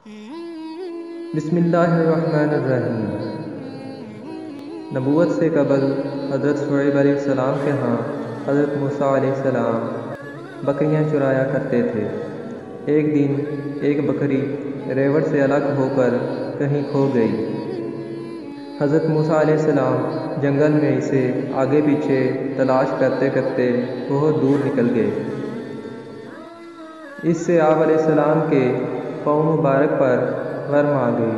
बिस्मिल्लाहिर्रहमानिर्रहीम। नबूवत से कबल हज़रत शुएब अलैहिस्सलाम के यहाँ हज़रत मूसा अलैहिस्सलाम बकरियाँ चुराया करते थे। एक दिन एक बकरी रेवड़ से अलग होकर कहीं खो गई। हज़रत मूसा अलैहिस्सलाम जंगल में इसे आगे पीछे तलाश करते करते बहुत दूर निकल गए। इससे आप अलैहिस्सलाम के पाँव मुबारक पर वर्म आ गई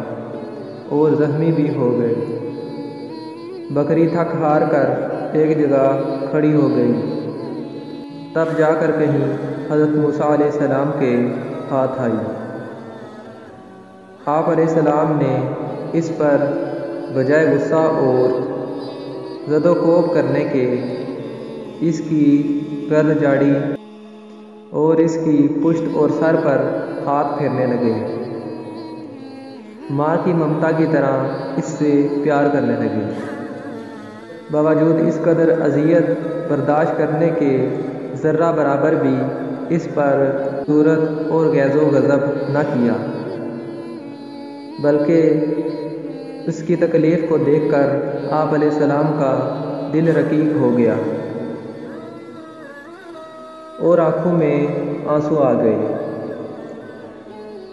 और ज़ख्मी भी हो गए। बकरी थक हार कर एक जगह खड़ी हो गई। तब जाकर कहीं हज़रत मूसा अलैहिस्सलाम के हाथ आई। आप अलैहिस्सलाम ने इस पर बजाय गुस्सा और ज़दोकोब करने के इसकी गर्द जाड़ी और इसकी पुश्त और सर पर हाथ फेरने लगे। माँ की ममता की तरह इससे प्यार करने लगे। बावजूद इस कदर अज़ियत बर्दाश्त करने के ज़र्रा बराबर भी इस पर ज़ुरत और गैज़ो गज़ब न किया, बल्कि उसकी तकलीफ़ को देखकर आप अलैहिस्सलाम का दिल रकीक हो गया और आँखों में आंसू आ गए।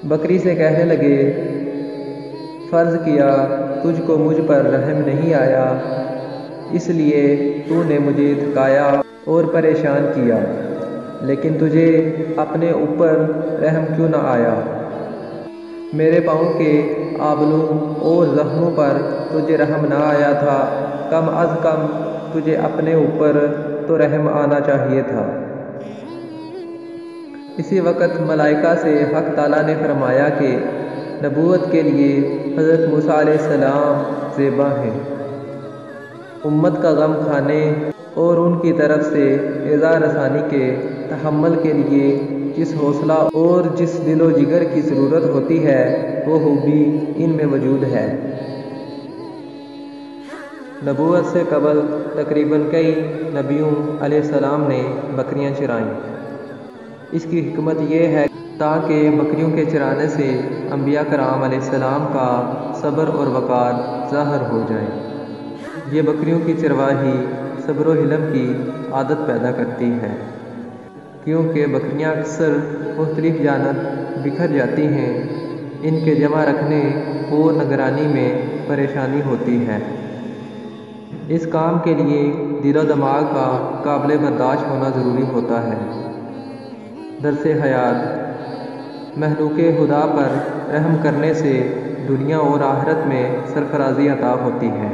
बकरी से कहने लगे, फ़र्ज़ किया तुझको मुझ पर रहम नहीं आया, इसलिए तूने मुझे थकाया और परेशान किया, लेकिन तुझे अपने ऊपर रहम क्यों न आया? मेरे पाँव के आबलों और ज़ख्मों पर तुझे रहम न आया था, कम अज़ कम तुझे अपने ऊपर तो रहम आना चाहिए था। इसी वक्त मलाइका से हक़ ताला ने फरमाया कि नबूवत के लिए हज़रत मूसा अलैहिस्सलाम ज़ेबा हैं। उम्मत का गम खाने और उनकी तरफ से इज़ा रसानी के तहम्मुल के लिए जिस हौसला और जिस दिलो जिगर की ज़रूरत होती है, वो खूबी इनमें मौजूद है। नबूवत से कबल तकरीबन कई नबियों अलैहिस्सलाम ने बकरियां चराईं। इसकी हिकमत ये है ताकि बकरियों के चराने से अंबिया कराम अलैहिस्सलाम का सब्र और वक़ार ज़ाहिर हो जाए। ये बकरियों की चरवाही सब्र व हिलम की आदत पैदा करती है, क्योंकि बकरियां अक्सर मुख्तलिफ जानब बिखर जाती हैं। इनके जमा रखने और निगरानी में परेशानी होती है। इस काम के लिए दिलो दिमाग का काबिल बर्दाश्त होना ज़रूरी होता है। दरसे हयात महलूके खुदा पर रहम करने से दुनिया और आखिरत में सरफराजी अता होती है।